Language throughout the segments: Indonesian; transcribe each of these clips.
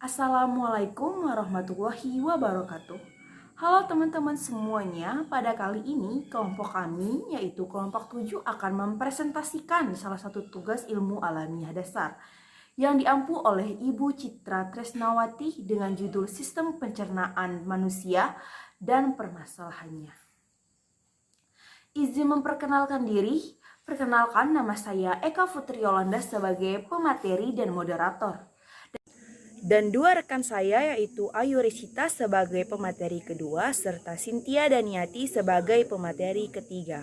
Assalamualaikum warahmatullahi wabarakatuh. Halo teman-teman semuanya, pada kali ini kelompok kami yaitu kelompok 7 akan mempresentasikan salah satu tugas ilmu alamiah dasar yang diampu oleh Ibu Citra Tresnawati dengan judul Sistem Pencernaan Manusia dan Permasalahannya. Izin memperkenalkan diri, perkenalkan nama saya Eka Putri Yolanda sebagai pemateri dan moderator. Dan dua rekan saya yaitu Ayu Risita sebagai pemateri kedua serta Cynthia Daniati sebagai pemateri ketiga.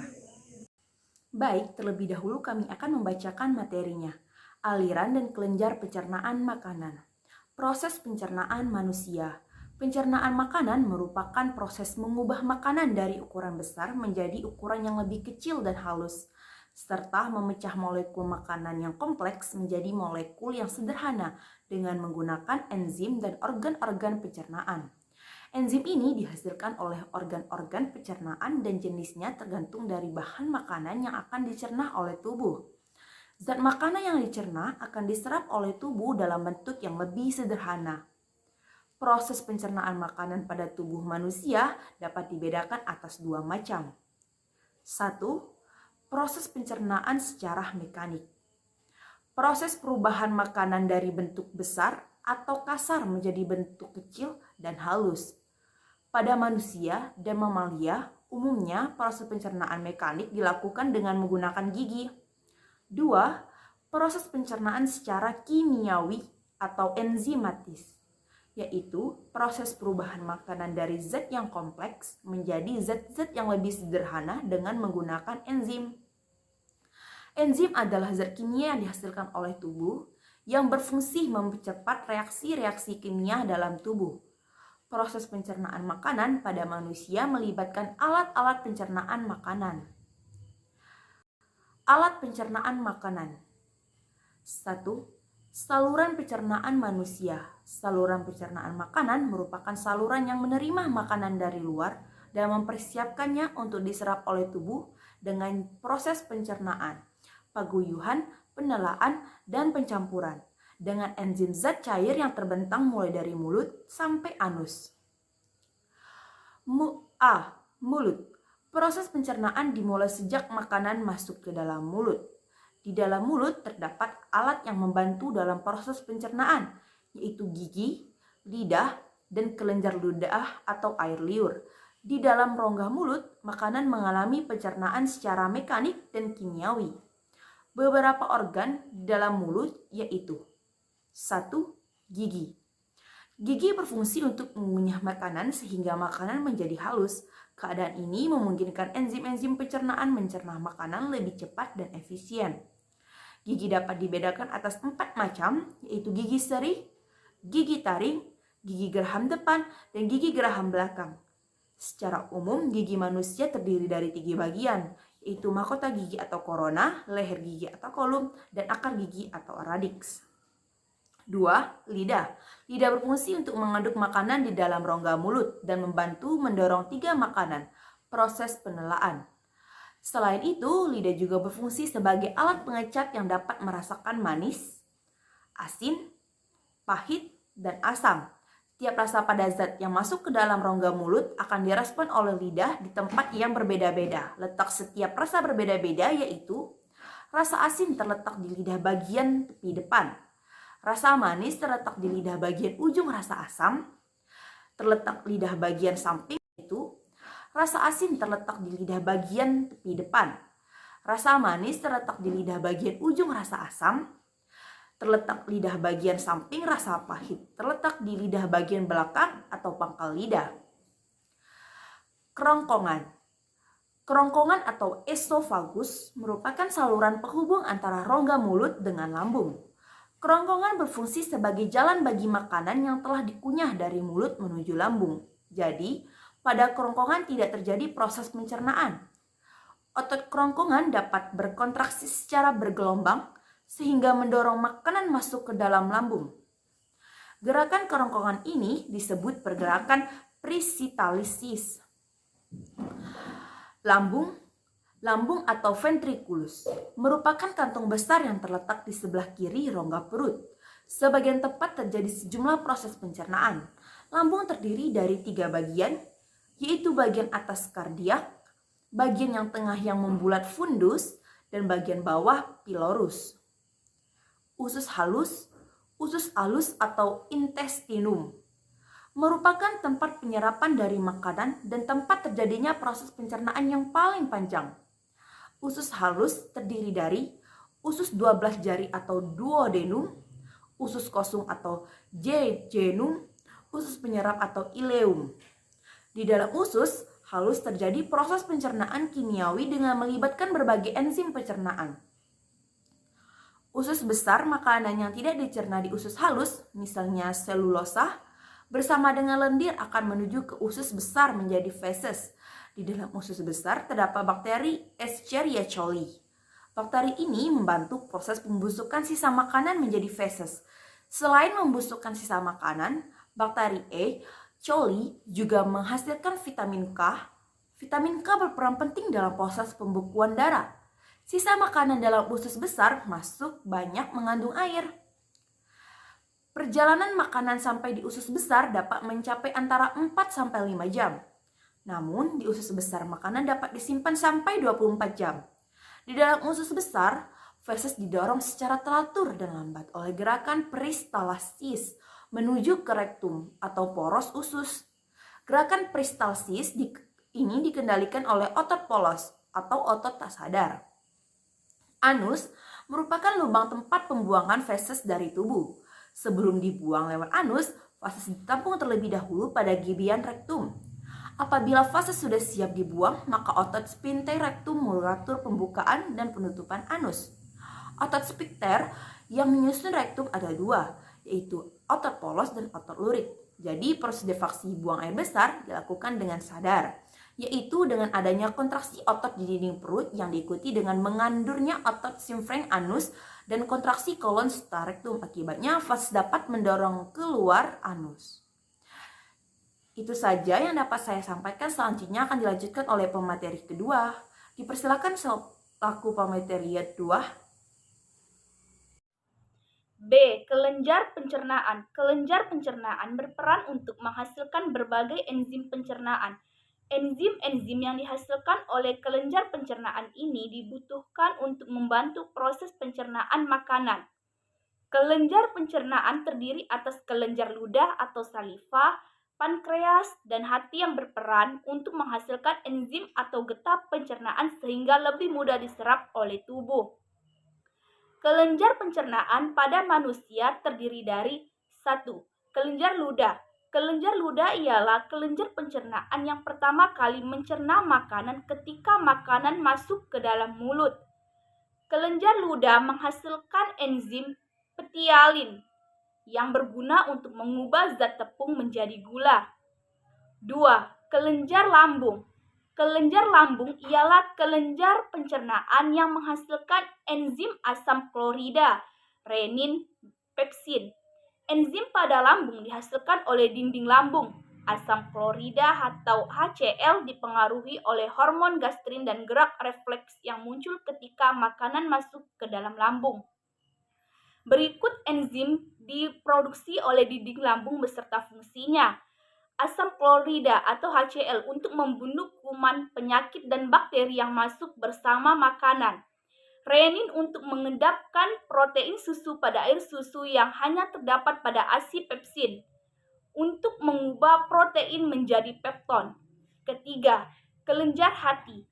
Baik, terlebih dahulu kami akan membacakan materinya. Aliran dan kelenjar pencernaan makanan. Proses pencernaan manusia. Pencernaan makanan merupakan proses mengubah makanan dari ukuran besar menjadi ukuran yang lebih kecil dan halus, serta memecah molekul makanan yang kompleks menjadi molekul yang sederhana dengan menggunakan enzim dan organ-organ pencernaan. Enzim ini dihasilkan oleh organ-organ pencernaan dan jenisnya tergantung dari bahan makanan yang akan dicerna oleh tubuh. Zat makanan yang dicerna akan diserap oleh tubuh dalam bentuk yang lebih sederhana. Proses pencernaan makanan pada tubuh manusia dapat dibedakan atas dua macam. 1. Proses pencernaan secara mekanik. Proses perubahan makanan dari bentuk besar atau kasar menjadi bentuk kecil dan halus. Pada manusia dan mamalia, umumnya proses pencernaan mekanik dilakukan dengan menggunakan gigi. 2. Proses pencernaan secara kimiawi atau enzimatis, yaitu proses perubahan makanan dari zat yang kompleks menjadi zat-zat yang lebih sederhana dengan menggunakan enzim. Enzim adalah zat kimia yang dihasilkan oleh tubuh yang berfungsi mempercepat reaksi-reaksi kimia dalam tubuh. Proses pencernaan makanan pada manusia melibatkan alat-alat pencernaan makanan. Alat pencernaan makanan. 1. Saluran pencernaan manusia. Saluran pencernaan makanan merupakan saluran yang menerima makanan dari luar dan mempersiapkannya untuk diserap oleh tubuh dengan proses pencernaan, paguyuhan, penelaan, dan pencampuran dengan enzim zat cair yang terbentang mulai dari mulut sampai anus. Mulut. Proses pencernaan dimulai sejak makanan masuk ke dalam mulut. Di dalam mulut terdapat alat yang membantu dalam proses pencernaan, yaitu gigi, lidah, dan kelenjar ludah atau air liur. Di dalam rongga mulut, makanan mengalami pencernaan secara mekanik dan kimiawi. Beberapa organ di dalam mulut yaitu 1. Gigi. Gigi berfungsi untuk mengunyah makanan sehingga makanan menjadi halus. Keadaan ini memungkinkan enzim-enzim pencernaan mencerna makanan lebih cepat dan efisien. Gigi dapat dibedakan atas 4 macam, yaitu gigi seri, gigi taring, gigi geraham depan, dan gigi geraham belakang. Secara umum, gigi manusia terdiri dari 3 bagian, yaitu mahkota gigi atau korona, leher gigi atau kolum, dan akar gigi atau radix. 2. Lidah. Lidah berfungsi untuk mengaduk makanan di dalam rongga mulut dan membantu mendorong 3 makanan, proses penelaan. Selain itu, lidah juga berfungsi sebagai alat pengecat yang dapat merasakan manis, asin, pahit, dan asam. Tiap rasa pada zat yang masuk ke dalam rongga mulut akan direspon oleh lidah di tempat yang berbeda-beda. Letak setiap rasa berbeda-beda yaitu rasa asin terletak di lidah bagian tepi depan. Rasa manis terletak di lidah bagian ujung rasa asam. Terletak lidah bagian samping yaitu rasa asin terletak di lidah bagian tepi depan. Rasa manis terletak di lidah bagian ujung rasa asam. Terletak lidah bagian samping rasa pahit. Terletak di lidah bagian belakang atau pangkal lidah. Kerongkongan. Kerongkongan atau esofagus merupakan saluran penghubung antara rongga mulut dengan lambung. Kerongkongan berfungsi sebagai jalan bagi makanan yang telah dikunyah dari mulut menuju lambung. Jadi, pada kerongkongan tidak terjadi proses pencernaan. Otot kerongkongan dapat berkontraksi secara bergelombang sehingga mendorong makanan masuk ke dalam lambung. Gerakan kerongkongan ini disebut pergerakan peristalsis. Lambung atau ventriculus merupakan kantong besar yang terletak di sebelah kiri rongga perut. Sebagian tempat terjadi sejumlah proses pencernaan. Lambung terdiri dari 3 bagian, yaitu bagian atas kardiak, bagian yang tengah yang membulat fundus, dan bagian bawah pilorus. Usus halus atau intestinum merupakan tempat penyerapan dari makanan dan tempat terjadinya proses pencernaan yang paling panjang. Usus halus terdiri dari usus 12 jari atau duodenum, usus kosong atau jejunum, usus penyerap atau ileum. Di dalam usus halus terjadi proses pencernaan kimiawi dengan melibatkan berbagai enzim pencernaan. Usus besar makanan yang tidak dicerna di usus halus, misalnya selulosa, bersama dengan lendir akan menuju ke usus besar menjadi feses. Di dalam usus besar terdapat bakteri Escherichia coli. Bakteri ini membantu proses pembusukan sisa makanan menjadi feses. Selain membusukkan sisa makanan, bakteri E. coli juga menghasilkan vitamin K. Vitamin K berperan penting dalam proses pembekuan darah. Sisa makanan dalam usus besar masuk banyak mengandung air. Perjalanan makanan sampai di usus besar dapat mencapai antara 4-5 jam. Namun, di usus besar makanan dapat disimpan sampai 24 jam. Di dalam usus besar, feses didorong secara teratur dan lambat oleh gerakan peristalsis menuju ke rektum atau poros usus. Gerakan peristalsis ini dikendalikan oleh otot polos atau otot tak sadar. Anus merupakan lubang tempat pembuangan feses dari tubuh. Sebelum dibuang lewat anus, feses ditampung terlebih dahulu pada gigian rektum. Apabila feses sudah siap dibuang, maka otot sphincter rektum mengatur pembukaan dan penutupan anus. Otot sphincter yang menyusun rektum ada 2, yaitu otot polos dan otot lurik. Jadi proses defeksi buang air besar dilakukan dengan sadar, yaitu dengan adanya kontraksi otot di dinding perut yang diikuti dengan mengandurnya otot simfreng anus dan kontraksi kolon serta rektum. Akibatnya feses dapat mendorong keluar anus. Itu saja yang dapat saya sampaikan. Selanjutnya akan dilanjutkan oleh pemateri kedua. Dipersilakan selaku pemateri kedua. B. Kelenjar pencernaan. Kelenjar pencernaan berperan untuk menghasilkan berbagai enzim pencernaan. Enzim-enzim yang dihasilkan oleh kelenjar pencernaan ini dibutuhkan untuk membantu proses pencernaan makanan. Kelenjar pencernaan terdiri atas kelenjar ludah atau saliva, pankreas, dan hati yang berperan untuk menghasilkan enzim atau getah pencernaan sehingga lebih mudah diserap oleh tubuh. Kelenjar pencernaan pada manusia terdiri dari 1. Kelenjar ludah. Kelenjar ludah ialah kelenjar pencernaan yang pertama kali mencerna makanan ketika makanan masuk ke dalam mulut. Kelenjar ludah menghasilkan enzim ptyalin yang berguna untuk mengubah zat tepung menjadi gula. 2. Kelenjar lambung. Kelenjar lambung ialah kelenjar pencernaan yang menghasilkan enzim asam klorida, renin, pepsin. Enzim pada lambung dihasilkan oleh dinding lambung. Asam klorida atau HCl dipengaruhi oleh hormon gastrin dan gerak refleks yang muncul ketika makanan masuk ke dalam lambung. Berikut enzim diproduksi oleh dinding lambung beserta fungsinya. Asam klorida atau HCl untuk membunuh kuman, penyakit, dan bakteri yang masuk bersama makanan. Renin untuk mengendapkan protein susu pada air susu yang hanya terdapat pada ASI pepsin untuk mengubah protein menjadi pepton. Ketiga, kelenjar hati.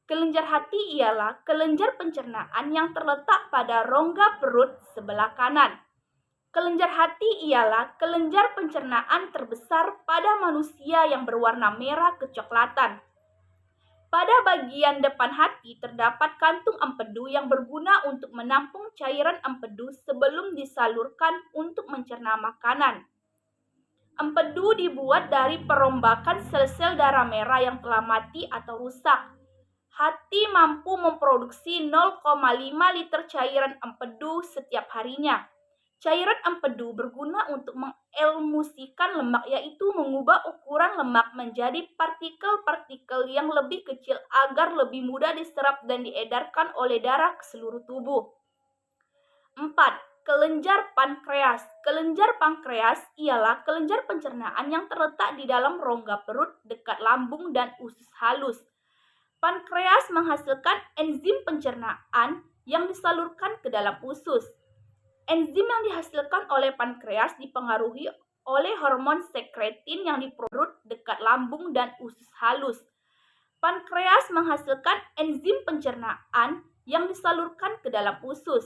Kelenjar hati ialah kelenjar pencernaan yang terletak pada rongga perut sebelah kanan. Kelenjar hati ialah kelenjar pencernaan terbesar pada manusia yang berwarna merah kecoklatan. Pada bagian depan hati terdapat kantung empedu yang berguna untuk menampung cairan empedu sebelum disalurkan untuk mencerna makanan. Empedu dibuat dari perombakan sel-sel darah merah yang telah mati atau rusak. Hati mampu memproduksi 0,5 liter cairan empedu setiap harinya. Cairan empedu berguna untuk mengemulsikan lemak, yaitu mengubah ukuran lemak menjadi partikel-partikel yang lebih kecil agar lebih mudah diserap dan diedarkan oleh darah ke seluruh tubuh. 4. kelenjar pankreas. Kelenjar pankreas ialah kelenjar pencernaan yang terletak di dalam rongga perut dekat lambung dan usus halus. Pankreas menghasilkan enzim pencernaan yang disalurkan ke dalam usus. Enzim yang dihasilkan oleh pankreas dipengaruhi oleh hormon sekretin yang diproduksi dekat lambung dan usus halus. Pankreas menghasilkan enzim pencernaan yang disalurkan ke dalam usus.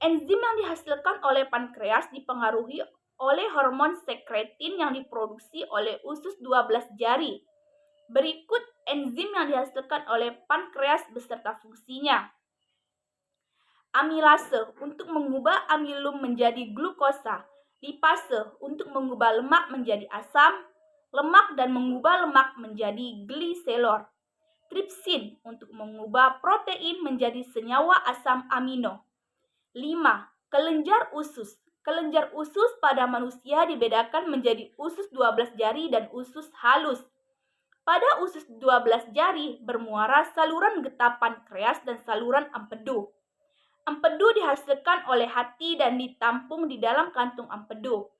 Enzim yang dihasilkan oleh pankreas dipengaruhi oleh hormon sekretin yang diproduksi oleh usus 12 jari. Berikut enzim yang dihasilkan oleh pankreas beserta fungsinya. Amilase untuk mengubah amilum menjadi glukosa, lipase untuk mengubah lemak menjadi asam lemak dan mengubah lemak menjadi gliserol, tripsin untuk mengubah protein menjadi senyawa asam amino. 5. Kelenjar usus. Kelenjar usus pada manusia dibedakan menjadi usus 12 jari dan usus halus. Pada usus 12 jari bermuara saluran getah pankreas dan saluran empedu. Empedu dihasilkan oleh hati dan ditampung di dalam kantung empedu.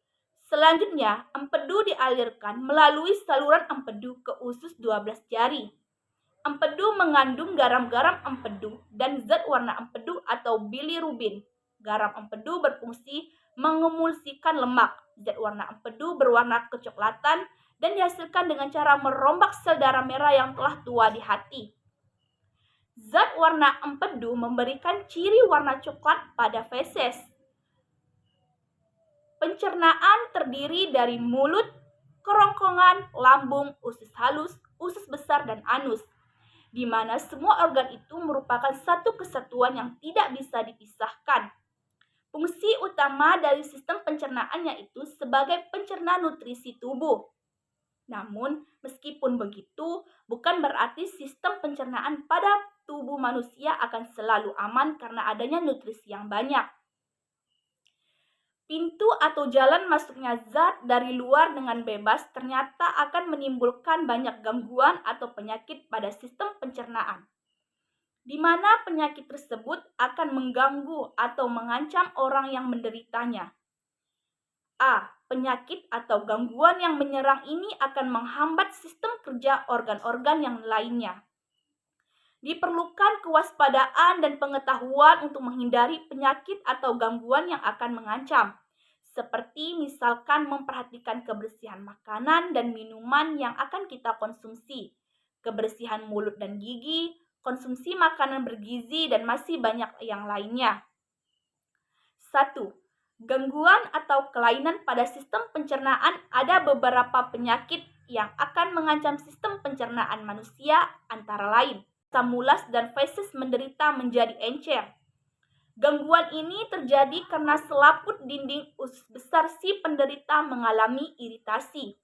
Selanjutnya, empedu dialirkan melalui saluran empedu ke usus 12 jari. Empedu mengandung garam-garam empedu dan zat warna empedu atau bilirubin. Garam empedu berfungsi mengemulsikan lemak. Zat warna empedu berwarna kecoklatan dan dihasilkan dengan cara merombak sel darah merah yang telah tua di hati. Zat warna empedu memberikan ciri warna coklat pada feses. Pencernaan terdiri dari mulut, kerongkongan, lambung, usus halus, usus besar, dan anus, di mana semua organ itu merupakan satu kesatuan yang tidak bisa dipisahkan. Fungsi utama dari sistem pencernaan yaitu sebagai pencerna nutrisi tubuh. Namun, meskipun begitu, bukan berarti sistem pencernaan pada tubuh manusia akan selalu aman karena adanya nutrisi yang banyak. Pintu atau jalan masuknya zat dari luar dengan bebas ternyata akan menimbulkan banyak gangguan atau penyakit pada sistem pencernaan, di mana penyakit tersebut akan mengganggu atau mengancam orang yang menderitanya. A. Penyakit atau gangguan yang menyerang ini akan menghambat sistem kerja organ-organ yang lainnya. Diperlukan kewaspadaan dan pengetahuan untuk menghindari penyakit atau gangguan yang akan mengancam, seperti misalkan memperhatikan kebersihan makanan dan minuman yang akan kita konsumsi, kebersihan mulut dan gigi, konsumsi makanan bergizi, dan masih banyak yang lainnya. 1. Gangguan atau kelainan pada sistem pencernaan. Ada beberapa penyakit yang akan mengancam sistem pencernaan manusia, antara lain asam mulas dan feses menderita menjadi encer. Gangguan ini terjadi karena selaput dinding usus besar si penderita mengalami iritasi.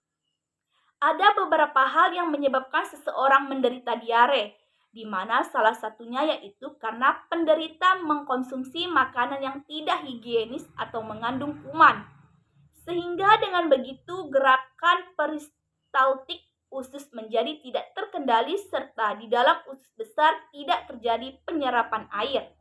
Ada beberapa hal yang menyebabkan seseorang menderita diare, di mana salah satunya yaitu karena penderita mengkonsumsi makanan yang tidak higienis atau mengandung kuman. Sehingga dengan begitu gerakan peristaltik usus menjadi tidak terkendali serta di dalam usus besar tidak terjadi penyerapan air.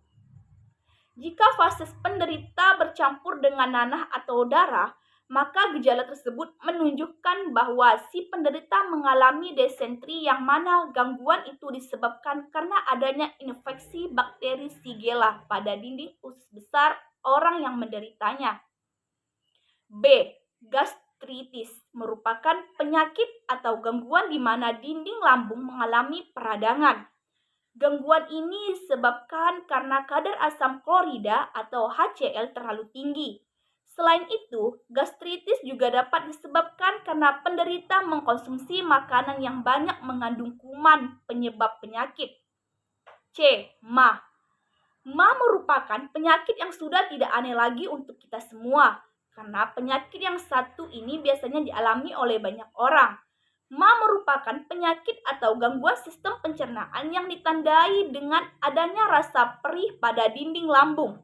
Jika fases penderita bercampur dengan nanah atau darah, maka gejala tersebut menunjukkan bahwa si penderita mengalami desentri, yang mana gangguan itu disebabkan karena adanya infeksi bakteri Shigella pada dinding usus besar orang yang menderitanya. B. Gastritis merupakan penyakit atau gangguan di mana dinding lambung mengalami peradangan. Gangguan ini disebabkan karena kadar asam klorida atau HCl terlalu tinggi. Selain itu, gastritis juga dapat disebabkan karena penderita mengkonsumsi makanan yang banyak mengandung kuman penyebab penyakit. C. MA. MA merupakan penyakit yang sudah tidak aneh lagi untuk kita semua, karena penyakit yang satu ini biasanya dialami oleh banyak orang. MA merupakan penyakit atau gangguan sistem pencernaan yang ditandai dengan adanya rasa perih pada dinding lambung.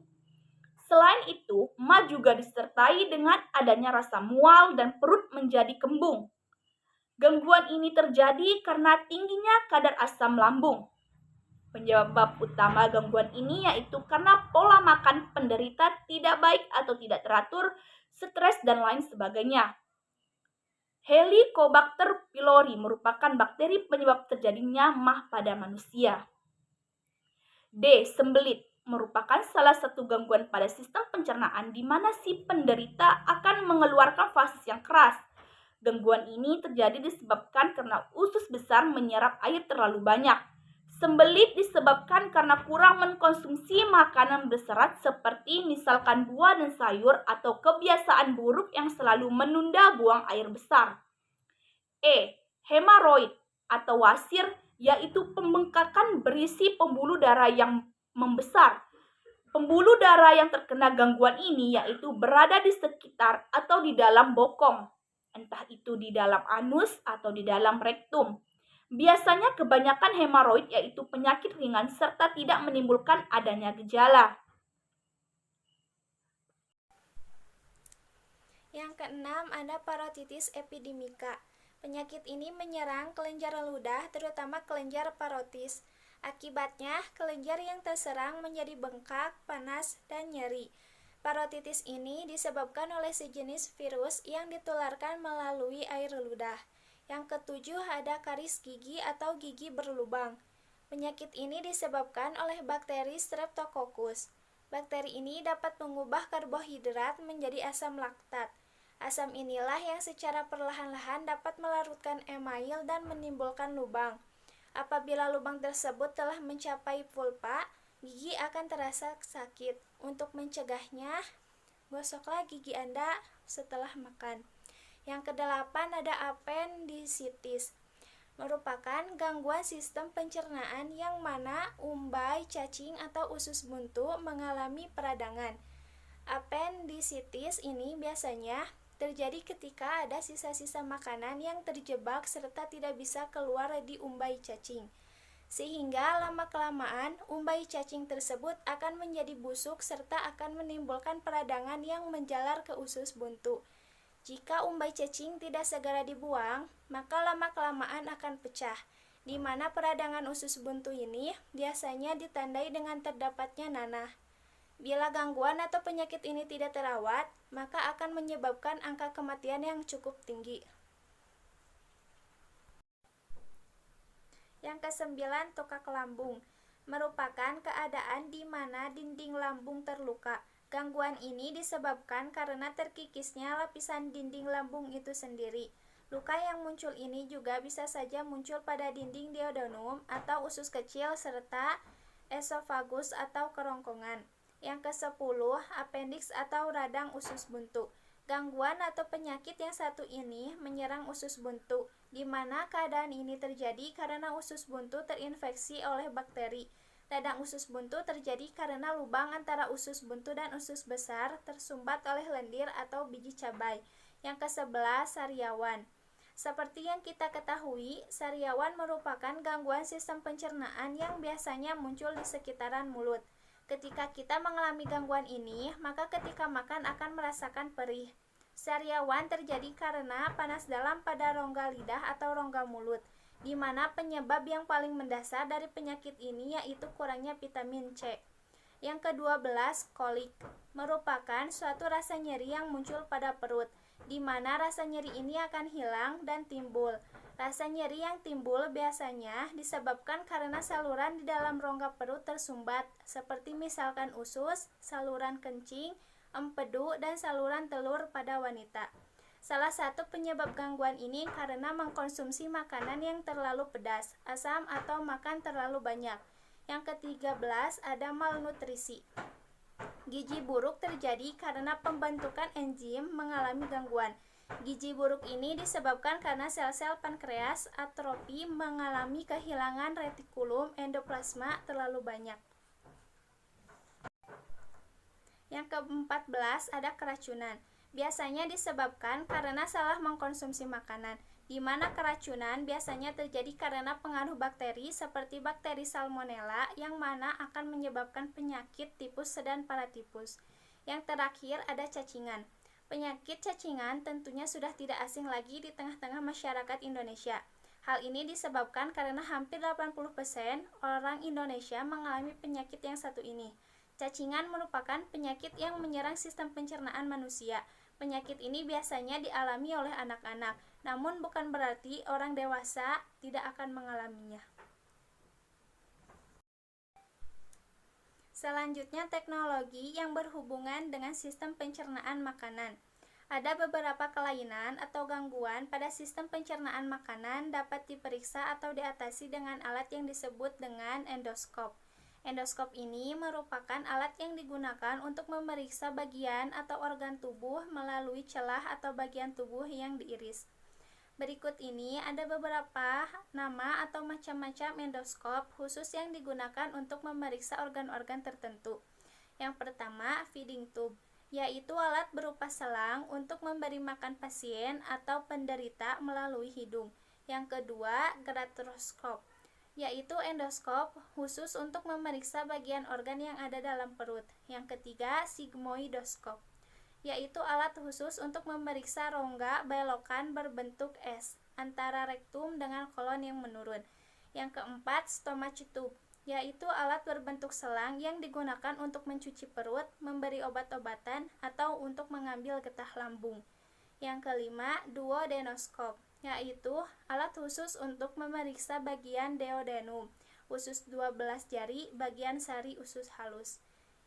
Selain itu, MA juga disertai dengan adanya rasa mual dan perut menjadi kembung. Gangguan ini terjadi karena tingginya kadar asam lambung. Penyebab utama gangguan ini yaitu karena pola makan penderita tidak baik atau tidak teratur, stres, dan lain sebagainya. Helicobacter pylori merupakan bakteri penyebab terjadinya MAH pada manusia. D. Sembelit merupakan salah satu gangguan pada sistem pencernaan di mana si penderita akan mengeluarkan fases yang keras. Gangguan ini terjadi disebabkan karena usus besar menyerap air terlalu banyak. Sembelit disebabkan karena kurang mengkonsumsi makanan berserat seperti misalkan buah dan sayur atau kebiasaan buruk yang selalu menunda buang air besar. E. Hemoroid atau wasir yaitu pembengkakan berisi pembuluh darah yang membesar. Pembuluh darah yang terkena gangguan ini yaitu berada di sekitar atau di dalam bokong, entah itu di dalam anus atau di dalam rektum. Biasanya kebanyakan hemoroid yaitu penyakit ringan serta tidak menimbulkan adanya gejala. Yang keenam ada parotitis epidemika. Penyakit ini menyerang kelenjar ludah, terutama kelenjar parotis. Akibatnya, kelenjar yang terserang menjadi bengkak, panas, dan nyeri. Parotitis ini disebabkan oleh sejenis virus yang ditularkan melalui air ludah. Yang ketujuh ada karies gigi atau gigi berlubang. Penyakit ini disebabkan oleh bakteri Streptococcus. Bakteri ini dapat mengubah karbohidrat menjadi asam laktat. Asam inilah yang secara perlahan-lahan dapat melarutkan email dan menimbulkan lubang. Apabila lubang tersebut telah mencapai pulpa, gigi akan terasa sakit. Untuk mencegahnya, gosoklah gigi Anda setelah makan. Yang kedelapan ada apendisitis, merupakan gangguan sistem pencernaan yang mana umbai, cacing, atau usus buntu mengalami peradangan. Apendisitis ini biasanya terjadi ketika ada sisa-sisa makanan yang terjebak serta tidak bisa keluar di umbai cacing. Sehingga lama-kelamaan umbai cacing tersebut akan menjadi busuk serta akan menimbulkan peradangan yang menjalar ke usus buntu. Jika umbai cacing tidak segera dibuang, maka lama-kelamaan akan pecah, di mana peradangan usus buntu ini biasanya ditandai dengan terdapatnya nanah. Bila gangguan atau penyakit ini tidak terawat, maka akan menyebabkan angka kematian yang cukup tinggi. Yang kesembilan, tukak lambung, merupakan keadaan di mana dinding lambung terluka. Gangguan ini disebabkan karena terkikisnya lapisan dinding lambung itu sendiri. Luka yang muncul ini juga bisa saja muncul pada dinding duodenum atau usus kecil serta esofagus atau kerongkongan. Yang ke-10, appendix atau radang usus buntu. Gangguan atau penyakit yang satu ini menyerang usus buntu, di mana keadaan ini terjadi karena usus buntu terinfeksi oleh bakteri. Radang usus buntu terjadi karena lubang antara usus buntu dan usus besar tersumbat oleh lendir atau biji cabai. Yang ke-11, sariawan. Seperti yang kita ketahui, sariawan merupakan gangguan sistem pencernaan yang biasanya muncul di sekitaran mulut. Ketika kita mengalami gangguan ini, maka ketika makan akan merasakan perih. Sariawan terjadi karena panas dalam pada rongga lidah atau rongga mulut, di mana penyebab yang paling mendasar dari penyakit ini yaitu kurangnya vitamin C. Yang ke-12, kolik, merupakan suatu rasa nyeri yang muncul pada perut, di mana rasa nyeri ini akan hilang dan timbul. Rasa nyeri yang timbul biasanya disebabkan karena saluran di dalam rongga perut tersumbat, seperti misalkan usus, saluran kencing, empedu, dan saluran telur pada wanita. Salah satu penyebab gangguan ini karena mengkonsumsi makanan yang terlalu pedas, asam, atau makan terlalu banyak. Yang ke-13 ada malnutrisi. Gizi buruk terjadi karena pembentukan enzim mengalami gangguan. Gizi buruk ini disebabkan karena sel-sel pankreas atrofi mengalami kehilangan retikulum endoplasma terlalu banyak. Yang ke-14 ada keracunan. Biasanya disebabkan karena salah mengkonsumsi makanan, di mana keracunan biasanya terjadi karena pengaruh bakteri seperti bakteri Salmonella yang mana akan menyebabkan penyakit tipus dan paratipus. Yang terakhir ada cacingan. Penyakit cacingan tentunya sudah tidak asing lagi di tengah-tengah masyarakat Indonesia. Hal ini disebabkan karena hampir 80% orang Indonesia mengalami penyakit yang satu ini. Cacingan merupakan penyakit yang menyerang sistem pencernaan manusia. Penyakit ini biasanya dialami oleh anak-anak, namun bukan berarti orang dewasa tidak akan mengalaminya. Selanjutnya, teknologi yang berhubungan dengan sistem pencernaan makanan. Ada beberapa kelainan atau gangguan pada sistem pencernaan makanan dapat diperiksa atau diatasi dengan alat yang disebut dengan endoskop. Endoskop ini merupakan alat yang digunakan untuk memeriksa bagian atau organ tubuh melalui celah atau bagian tubuh yang diiris. Berikut ini ada beberapa nama atau macam-macam endoskop khusus yang digunakan untuk memeriksa organ-organ tertentu. Yang pertama, feeding tube, yaitu alat berupa selang untuk memberi makan pasien atau penderita melalui hidung. Yang kedua, gastroscop, yaitu endoskop khusus untuk memeriksa bagian organ yang ada dalam perut. Yang ketiga, sigmoidoscop, yaitu alat khusus untuk memeriksa rongga belokan berbentuk S antara rektum dengan kolon yang menurun. Yang keempat, stomach tube, yaitu alat berbentuk selang yang digunakan untuk mencuci perut, memberi obat-obatan, atau untuk mengambil getah lambung. Yang kelima, duodenoscope, yaitu alat khusus untuk memeriksa bagian duodenum, usus 12 jari, bagian sari usus halus.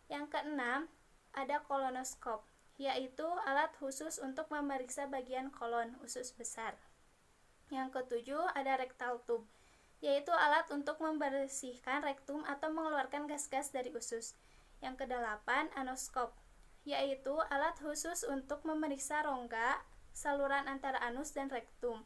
Yang keenam, ada kolonoskop, yaitu alat khusus untuk memeriksa bagian kolon, usus besar. Yang ketujuh, ada rectal tube, yaitu alat untuk membersihkan rektum atau mengeluarkan gas-gas dari usus. Yang kedelapan, anoskop, yaitu alat khusus untuk memeriksa rongga saluran antara anus dan rektum,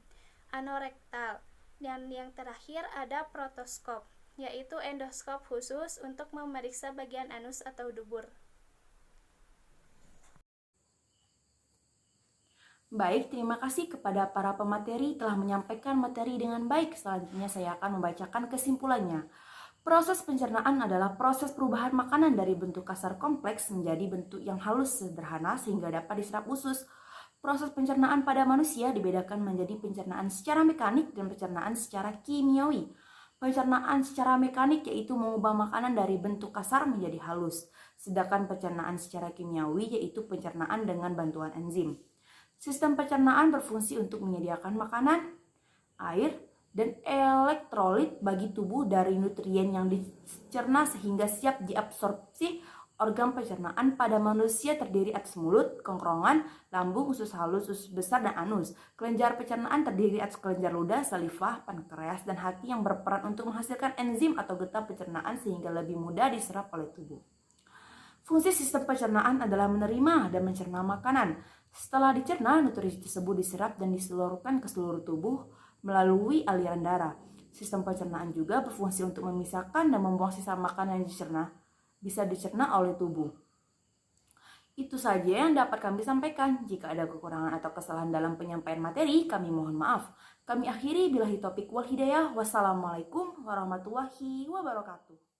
anorektal. Dan yang terakhir ada protoskop, yaitu endoskop khusus untuk memeriksa bagian anus atau dubur. Baik, terima kasih kepada para pemateri telah menyampaikan materi dengan baik. Selanjutnya saya akan membacakan kesimpulannya. Proses pencernaan adalah proses perubahan makanan dari bentuk kasar kompleks menjadi bentuk yang halus sederhana sehingga dapat diserap usus. Proses pencernaan pada manusia dibedakan menjadi pencernaan secara mekanik dan pencernaan secara kimiawi. Pencernaan secara mekanik yaitu mengubah makanan dari bentuk kasar menjadi halus, sedangkan pencernaan secara kimiawi yaitu pencernaan dengan bantuan enzim. Sistem pencernaan berfungsi untuk menyediakan makanan, air, dan elektrolit bagi tubuh dari nutrien yang dicerna sehingga siap diabsorpsi. Organ pencernaan pada manusia terdiri atas mulut, kerongkongan, lambung, usus halus, usus besar, dan anus. Kelenjar pencernaan terdiri atas kelenjar ludah, salivah, pankreas, dan hati yang berperan untuk menghasilkan enzim atau getah pencernaan sehingga lebih mudah diserap oleh tubuh. Fungsi sistem pencernaan adalah menerima dan mencerna makanan. Setelah dicerna, nutrisi tersebut diserap dan diseluruhkan ke seluruh tubuh melalui aliran darah. Sistem pencernaan juga berfungsi untuk memisahkan dan membuang sisa makanan yang dicerna, bisa dicerna oleh tubuh. Itu saja yang dapat kami sampaikan. Jika ada kekurangan atau kesalahan dalam penyampaian materi, kami mohon maaf. Kami akhiri billahi taufiq wal hidayah. Wassalamualaikum warahmatullahi wabarakatuh.